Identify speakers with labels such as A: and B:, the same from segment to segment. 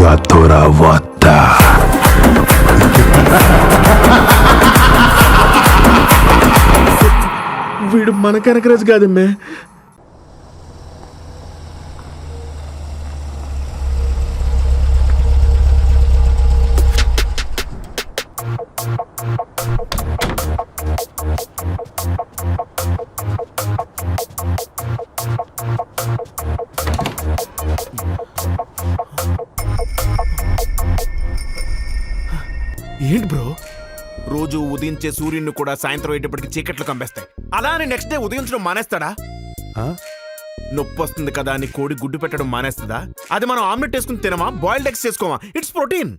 A: Gatora Vata.
B: వీడు మన కనకరాజు కాదమ్మే. ఏంటి బ్రో,
C: రోజు ఉదయించే సూర్యుడిని కూడా సాయంత్రం అయ్యేటప్పటికి చీకట్లు కంపేస్తాయి. అలానే నెక్స్ట్ డే ఉదయించడం మానేస్తాడా? నొప్పి వస్తుంది కదా అని కోడి గుడ్డు పెట్టడం మానేస్తుందా? అది మనం ఆమ్లెట్ వేసుకుని తినమా, బాయిల్డ్ ఎగ్స్ చేసుకోమా? It's protein.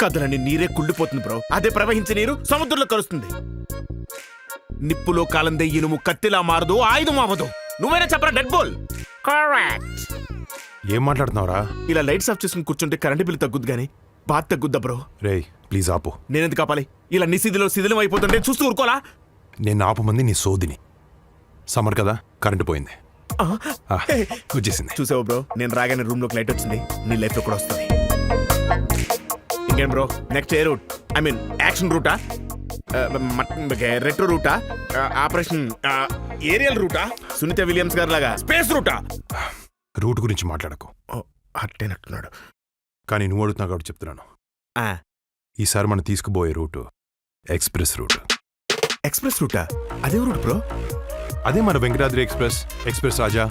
C: కదలని నీరే కుళ్ళిపోతుంది బ్రో. అదే ప్రవహించే నీరు సముద్రంలో కలుస్తుంది. నిప్పులో కాలందే ఇనుము కత్తిలా మారదు, ఆయుధం అవ్వదు. నువ్వైనా చెప్పరా డెడ్ బోల్? కరెక్ట్.
A: ఏం మాట్లాడుతున్నావురా?
C: ఇలా లైట్స్ ఆఫ్ చేసుకుని కూర్చుంటే కరెంటు బిల్లు తగ్గుద్ది కానీ బాధ తగ్గుద్దా బ్రో?
A: రేయ్ ప్లీజ్ ఆపు.
C: నేనెందుకు కాపాలి? ఇలా నిశిదిలో శిథిలం అయిపోతుంటే చూస్తూ ఊరుకోలా?
A: నేను ఆపమంది నీ సోదిని. సమ్మర్ కదా, కరెంటు పోయింది. వచ్చేసింది.
C: చూసావు బ్రో, నేను రాగానే రూమ్ లోకి లైట్ వచ్చింది. నీ లైఫ్ లో కూడా వస్తుంది. ఇంకేం బ్రో, నెక్స్ట్ ఏ రూట్? ఐ మీన్ యాక్షన్ రూటా, రెట్రో రూటా, ఆపరేషన్ ఏరియల్ రూటా, సునీత విలియమ్స్ గారి లాగా స్పేస్ రూటా?
A: రూట్ గురించి మాట్లాడకు.
C: అట్టేనట్టున్నాడు.
A: కానీ నువ్వు అడుగుతున్నా కాబట్టి చెప్తున్నాను. ఈసారి మనం తీసుకుపోయే రూటు ఎక్స్ప్రెస్ రూట్.
C: ఎక్స్ప్రెస్ రూటా? అదే రూట్ బ్రో?
A: అదే మన వెంకటాద్రి ఎక్స్ప్రెస్, ఎక్స్ప్రెస్ రాజా,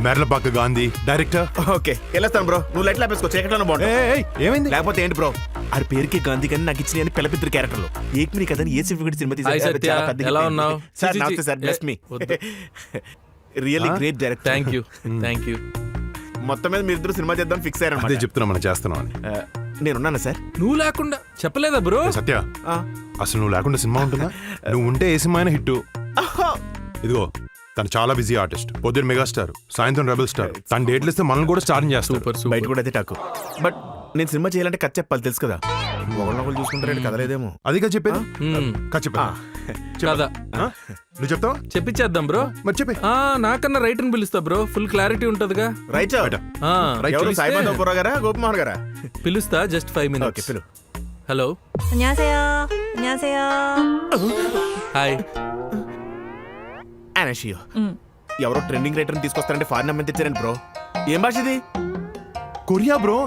A: మెర్లపాక గాంధీ డైరెక్టర్.
C: ఓకే వెళ్ళొస్తాను బ్రో. నువ్వు లైట్ లాపేసుకో, చీకట్లో బాగుంటుంది.
A: ఏమైంది?
C: లేకపోతే ఏంటి బ్రో, ఆడి పేరుకి గాంధీ కానీ నాకు ఇచ్చిన పెళ్ళపిద్దరు క్యారెక్టర్లు ఏక్మిని కదని ఏ cinema cinema really great director.
D: Thank you.
C: మొత్తం మీద మీరిద్దరు సినిమా చేద్దాం ఫిక్స్
A: అదే
C: అయ్యారు.
A: చెప్తున్నా మనం చేస్తున్నాం అని.
C: నేనున్నాను సార్.
D: నువ్వు లేకుండా చెప్పలేదా బ్రో?
A: సత్య, అసలు నువ్వు లేకుండా సినిమా ఉంటుందా? నువ్వు ఉంటే ఏ సినిమా అయినా హిట్. ఇదిగో తను చాలా బిజీ ఆర్టిస్ట్. పొద్దున్న మెగాస్టార్, సాయంత్రం రెబల్ స్టార్. తన డేట్లు ఇస్తే మనల్ని కూడా స్టార్ట్ చేస్తారు.
C: బయట కూడా అదే టాకు. బట్ నేను సినిమా చేయాలంటే కథ చెప్పాలి, తెలుసు కదా. ఒకళ్ళు చూసుకుంటారంటే కదలేదేమో.
A: అదిగా చెప్పేది. చెప్పా
D: కదా,
A: నువ్వు చెప్తావా?
D: చెప్పించేద్దాం బ్రో.
A: మరి చెప్పి.
D: నాకన్నా రైటర్ని పిలుస్తా బ్రో, ఫుల్ క్లారిటీ ఉంటదిగా.
C: రైట్ సాయిబాబా పురా గారా, గోపమోహన్ గారా?
D: పిలుస్తా, జస్ట్ 5 minutes.
C: ఓకే పిలు.
D: హలో.
E: 안녕하세요.
D: హాయ్.
C: అనషియో, ఎవరో ట్రెండింగ్ రైటర్ తీసుకొస్తారంటే ఫారిన్ అమ్మని తెచ్చారండి బ్రో. ఏం భాష ఇది?
A: Korea bro,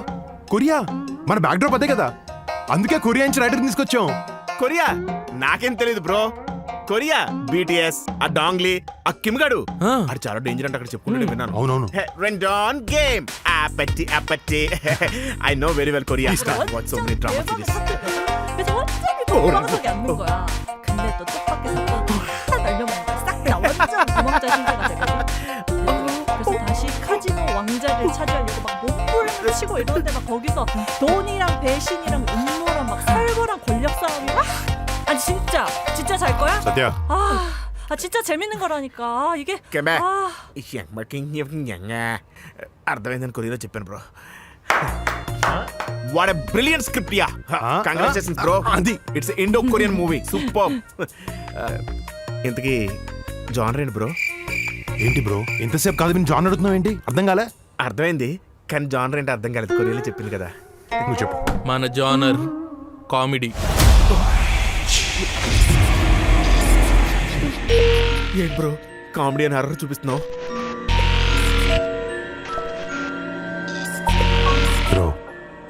A: Korea. మన బ్యాక్ డ్రాప్ అదే కదా, అందుకే కొరియా నుంచి రైటర్ తీసుకొచ్చాం.
C: కొరియా? నాకేం తెలియదు బ్రో. కొరియా బీటీఎస్, ఆ డాంగ్లీ, ఆ కిమ్గాడు, అది చాలా డేంజర్ అంటే అక్కడ చెప్పుకుంటే విన్నాను.
A: అవునవును.
C: రెండాన్ గేమ్ ఆపట్టి ఆపట్టి. I know very well Korea. What so many drama series.
E: 그래서 완전히 도망가게 않는 거야. 근데 또 뜻밖의 사건이 딱 알려먹으니까 싹 다 완전 도망자 신세가 되거든. 그래서 다시 카지노 왕자를 차지하려고 막 몸부림을 치고 이러는데 막 거기서 돈이랑 배신이랑 음모랑 막 살벌한 권력 싸움이 막. 아니 진짜 잘 거야?
A: Satya,
E: 진짜 재밌는 거라니까. 이게
C: అర్థమైందని కొరియాలో చెప్పాను bro. What a brilliant script. Yeah, congratulations bro. అది it's Indo Korean movie, super. ఇంతకీ జానర్ ఏంటి బ్రో?
A: ఏంటి బ్రో ఇంతసేపు కాదు విని జాన్ అడుగుతున్నావు ఏంటి? అర్థం కాలే?
C: అర్థమైంది కానీ జానర్ ఏంటి అర్థం కాలేదు. కొరియాలో చెప్పింది కదా.
A: నువ్వు చెప్పు.
D: మన జానర్ కామెడీ.
C: ఏంటి బ్రో కామెడీ అని హర్రర్ చూపిస్తున్నావు?
A: బ్రో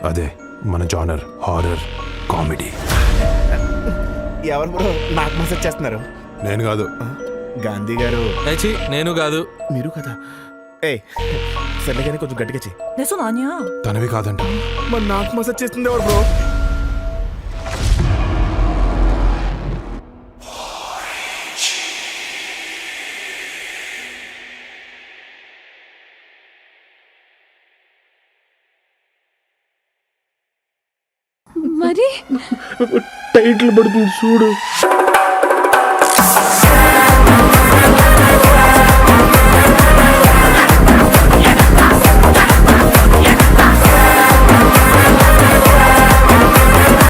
A: అదే మన జానర్, హారర్ కామెడీ.
C: ఎవరు బ్రో నాకు మెసేజ్ చేస్తున్నారు?
A: నేను కాదు,
C: గాంధీ గారు.
D: నేను కాదు.
C: మీరు కదా? ఏ సరిగానే కొంచెం గట్టిగా చెయ్యి.
E: 내 손 아니야.
A: తనవి కాదంట.
C: మరి నాకు మెసేజ్ చేస్తుంది ఎవరు బ్రో?
B: మరి టైటిల్ పడుతుంది చూడు.